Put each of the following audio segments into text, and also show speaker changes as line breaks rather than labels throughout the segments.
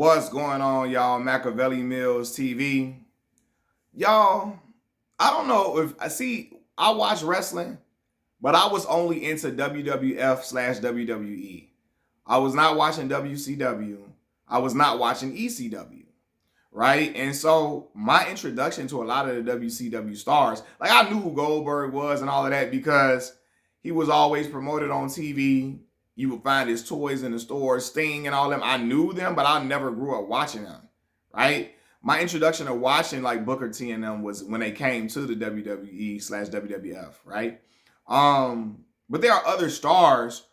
What's going on, y'all? Machiavelli Mills TV. Y'all, I don't know if I watch wrestling, but I was only into WWF/WWE. I was not watching WCW. I was not watching ECW, right? And so my introduction to a lot of the WCW stars, like I knew who Goldberg was and all of that because he was always promoted on TV. You would find his toys in the stores, Sting and all them. I knew them, but I never grew up watching them, right? My introduction to watching like Booker T and them was when they came to the WWE/WWF, right? But there are other stars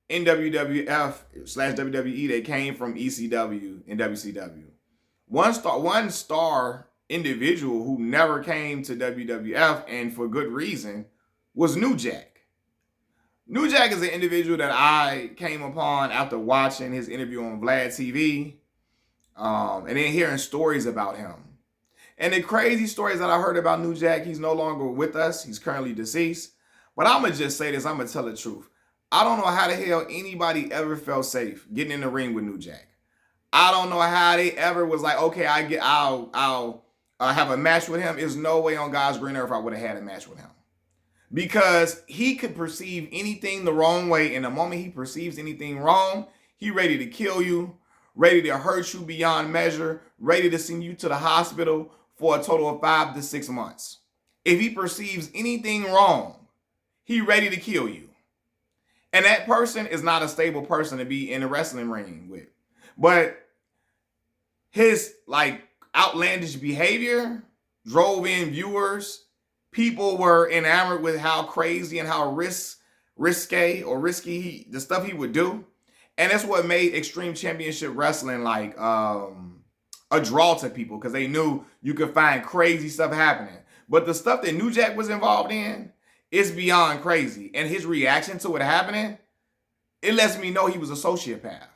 in WWF/WWE that came from ECW and WCW. One star individual who never came to WWF, and for good reason, was New Jack. New Jack is an individual that I came upon after watching his interview on Vlad TV, and then hearing stories about him. And the crazy stories that I heard about New Jack, he's no longer with us. He's currently deceased. But I'm going to just say this. I'm going to tell the truth. I don't know how the hell anybody ever felt safe getting in the ring with New Jack. I don't know how they ever was like, okay, I'll have a match with him. There's no way on God's green earth I would have had a match with him. Because he could perceive anything the wrong way. And the moment he perceives anything wrong, he ready to kill you, ready to hurt you beyond measure, ready to send you to the hospital for a total of 5 to 6 months. If he perceives anything wrong, he ready to kill you. And that person is not a stable person to be in a wrestling ring with. But his like outlandish behavior drove in viewers. People were enamored with how crazy and how risky the stuff he would do. And that's what made Extreme Championship Wrestling like a draw to people, because they knew you could find crazy stuff happening. But the stuff that New Jack was involved in is beyond crazy. And his reaction to it happening, it lets me know he was a sociopath.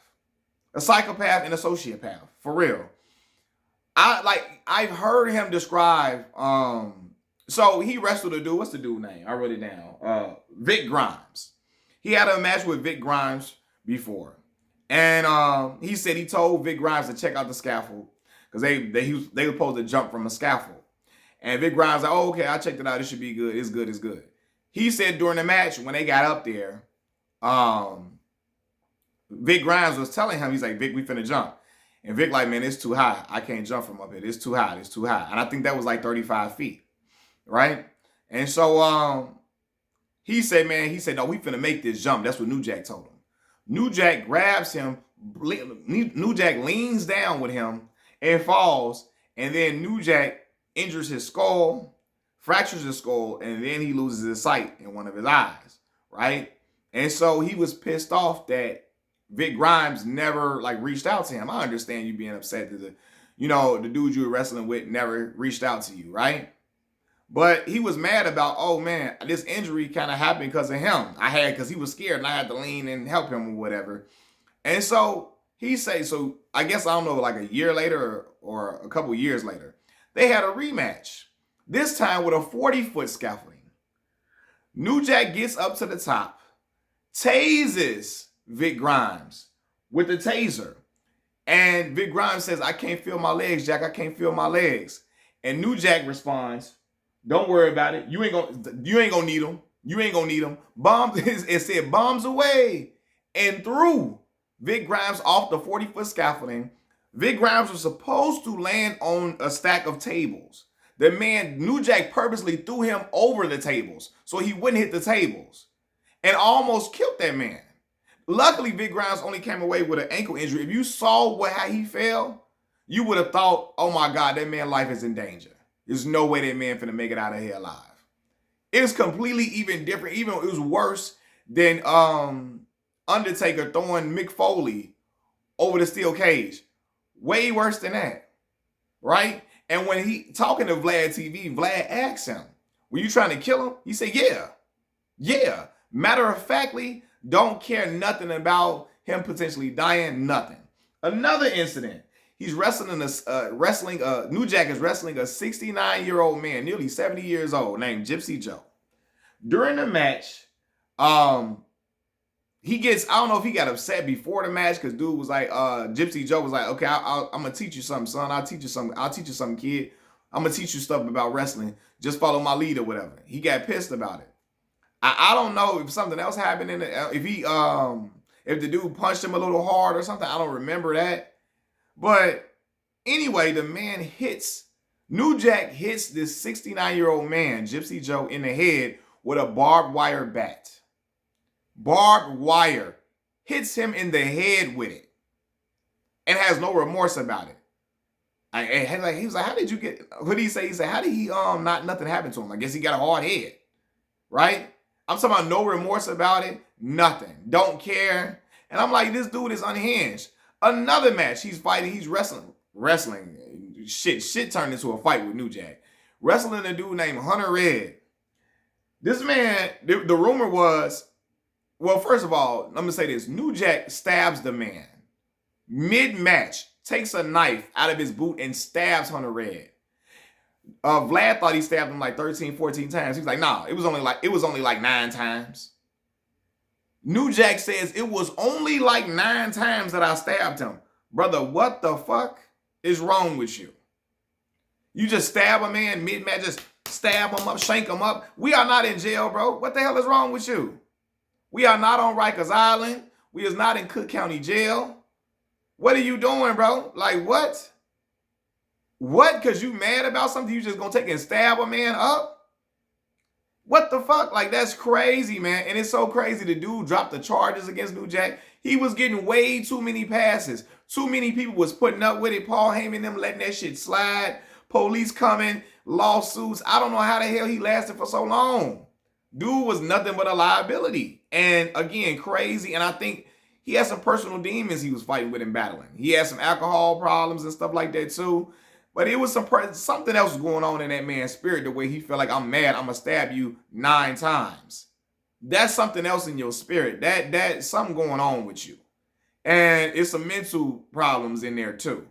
A psychopath and a sociopath. For real. I've heard him describe so he wrestled a dude. What's the dude name? I wrote it down. Vic Grimes. He had a match with Vic Grimes before. And he said he told Vic Grimes to check out the scaffold because they were supposed to jump from a scaffold. And Vic Grimes like, oh, okay, I checked it out. It should be good. It's good. It's good. He said during the match when they got up there, Vic Grimes was telling him, he's like, Vic, we finna jump. And Vic like, man, it's too high. I can't jump from up here. It's too high. It's too high. And I think that was like 35 feet. Right? And so he said, no, we finna make this jump. That's what New Jack told him. New Jack grabs him. New Jack leans down with him and falls. And then New Jack injures his skull, fractures his skull, and then he loses his sight in one of his eyes. Right? And so he was pissed off that Vic Grimes never like reached out to him. I understand you being upset that the dude you were wrestling with never reached out to you, right? But he was mad about, oh man, this injury kind of happened because of him. Because he was scared and I had to lean and help him or whatever. And so he said, so I guess, I don't know, like a year later or a couple years later, they had a rematch. This time with a 40-foot scaffolding. New Jack gets up to the top, tases Vic Grimes with the taser. And Vic Grimes says, I can't feel my legs, Jack. I can't feel my legs. And New Jack responds, don't worry about it. You ain't gonna need them. You ain't gonna need them. It said bombs away and threw Vic Grimes off the 40-foot scaffolding. Vic Grimes was supposed to land on a stack of tables. The man, New Jack, purposely threw him over the tables so he wouldn't hit the tables and almost killed that man. Luckily, Vic Grimes only came away with an ankle injury. If you saw how he fell, you would have thought, oh my God, that man's life is in danger. There's no way that man finna make it out of here alive. It was completely even different. Even it was worse than Undertaker throwing Mick Foley over the steel cage. Way worse than that, right? And when he talking to Vlad TV, Vlad asks him, were you trying to kill him? He said, yeah. Matter of factly, don't care nothing about him potentially dying, nothing. Another incident. He's New Jack is wrestling a 69-year-old man, nearly 70 years old, named Gypsy Joe. During the match, he gets, I don't know if he got upset before the match because dude was like, Gypsy Joe was like, okay, I'm gonna teach you something, son. I'll teach you something, kid. I'm gonna teach you stuff about wrestling. Just follow my lead or whatever. He got pissed about it. I don't know if something else happened in it. If the dude punched him a little hard or something. I don't remember that. But anyway, the man hits, New Jack hits this 69-year-old man, Gypsy Joe, in the head with a barbed wire bat. Barbed wire. Hits him in the head with it. And has no remorse about it. He was like, how did you get, what did he say? He said, how did he, nothing happened to him? I guess he got a hard head. Right? I'm talking about no remorse about it. Nothing. Don't care. And I'm like, this dude is unhinged. Another match. He's fighting. He's wrestling. Shit turned into a fight with New Jack. Wrestling a dude named Hunter Red. This man, the rumor was, well, first of all, I'm going to say this. New Jack stabs the man. Mid-match. Takes a knife out of his boot and stabs Hunter Red. Vlad thought he stabbed him like 13, 14 times. He was like, nah, it was only like 9 times. New Jack says it was only like 9 times that I stabbed him. Brother, what the fuck is wrong with you? You just stab a man mid-match, just stab him up, shank him up. We are not in jail, bro. What the hell is wrong with you? We are not on Rikers Island. We is not in Cook County Jail. What are you doing, bro? Like, what? What? Because you mad about something, you just gonna take and stab a man up? What the fuck? Like, that's crazy, man. And it's so crazy the dude dropped the charges against New Jack. He was getting way too many passes. Too many people was putting up with it. Paul Heyman them letting that shit slide. Police coming, lawsuits. I don't know how the hell he lasted for so long. Dude was nothing but a liability. And again, crazy. And I think he had some personal demons he was fighting with and battling. He had some alcohol problems and stuff like that too. But it was something else was going on in that man's spirit, the way he felt like, I'm mad, I'm going to stab you 9 times. That's something else in your spirit. That's something going on with you. And it's some mental problems in there too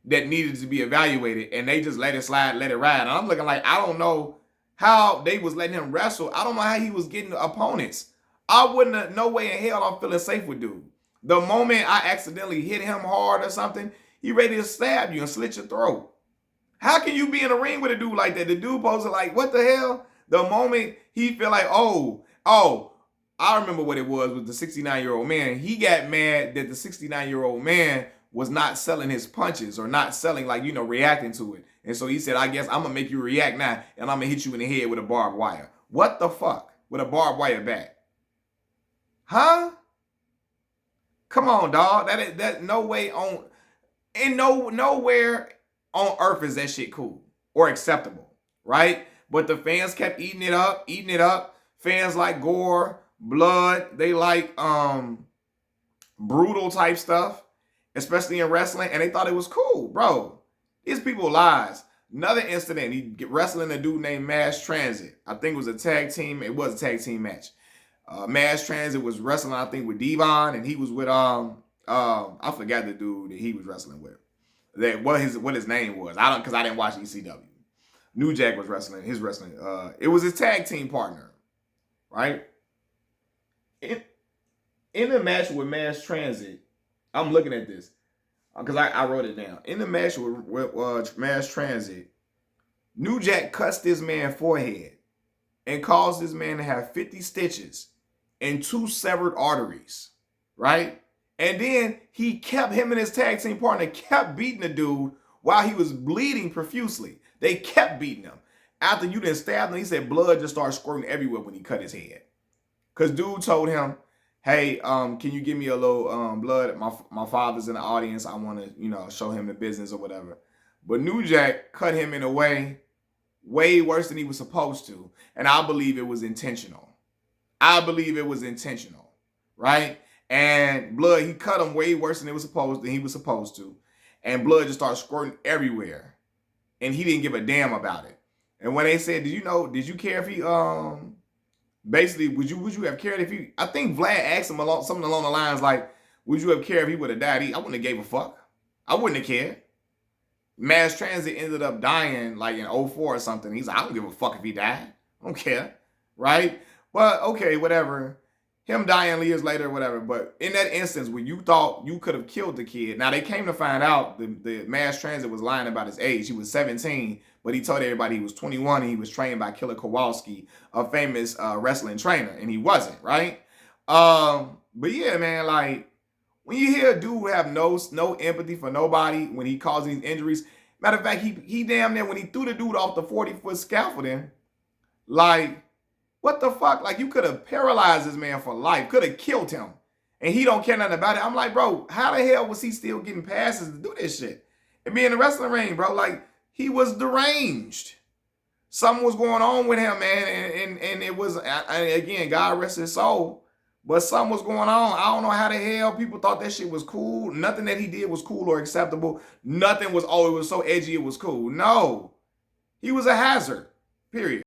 that needed to be evaluated. And they just let it slide, let it ride. And I'm looking like, I don't know how they was letting him wrestle. I don't know how he was getting opponents. I wouldn't have, no way in hell I'm feeling safe with dude. The moment I accidentally hit him hard or something, he ready to stab you and slit your throat. How can you be in a ring with a dude like that? The dude posted like, what the hell? The moment he feel like, oh, I remember what it was with the 69-year-old man. He got mad that the 69-year-old man was not selling his punches or not selling, like, reacting to it. And so he said, I guess I'm going to make you react now and I'm going to hit you in the head with a barbed wire. What the fuck? With a barbed wire bat? Huh? Come on, dog. That no way on, and nowhere on earth is that shit cool or acceptable, right? But the fans kept eating it up. Fans like gore, blood. They like brutal type stuff, especially in wrestling, and they thought it was cool, bro. These people lies. Another incident, he wrestling a dude named Mass Transit. I think it was a tag team. It was a tag team match. Mass Transit was wrestling, I think, with Devon, and he was with I forgot the dude that he was wrestling with. What his name was. Because I didn't watch ECW. New Jack was wrestling. It was his tag team partner, right? In the match with Mass Transit, I'm looking at this because I wrote it down. In the match with Mass Transit, New Jack cuts this man's forehead and caused this man to have 50 stitches and 2 severed arteries, right? And then him and his tag team partner kept beating the dude while he was bleeding profusely. They kept beating him. After you done stabbed him, he said blood just started squirting everywhere when he cut his head. Because dude told him, hey, can you give me a little blood? My father's in the audience. I want to, show him the business or whatever. But New Jack cut him in a way worse than he was supposed to. And I believe it was intentional. Right? And blood, he cut him way worse than he was supposed to. And blood just started squirting everywhere. And he didn't give a damn about it. And when they said, did you care if he, basically, would you have cared if he, I think Vlad asked him something along the lines like, would you have cared if he would have died? I wouldn't have gave a fuck. I wouldn't have cared. Mass Transit ended up dying like in 2004 or something. He's like, I don't give a fuck if he died. I don't care. Right? But okay, whatever. him dying years later or whatever. But in that instance where you thought you could have killed the kid, now they came to find out the mass transit was lying about his age. He was 17, but he told everybody he was 21 and he was trained by Killer Kowalski, a famous wrestling trainer, and he wasn't, right? But yeah, man, like when you hear a dude have no empathy for nobody when he causing these injuries. Matter of fact, he damn near when he threw the dude off the 40-foot scaffolding, like, what the fuck? Like, you could have paralyzed this man for life, could have killed him, and he don't care nothing about it. I'm like, bro, how the hell was he still getting passes to do this shit and be in the wrestling ring, bro? Like, he was deranged. Something was going on with him, man, and it was, again, God rest his soul, but something was going on. I don't know how the hell people thought that shit was cool. Nothing that he did was cool or acceptable. Nothing was, oh, it was so edgy, it was cool. No, he was a hazard, period.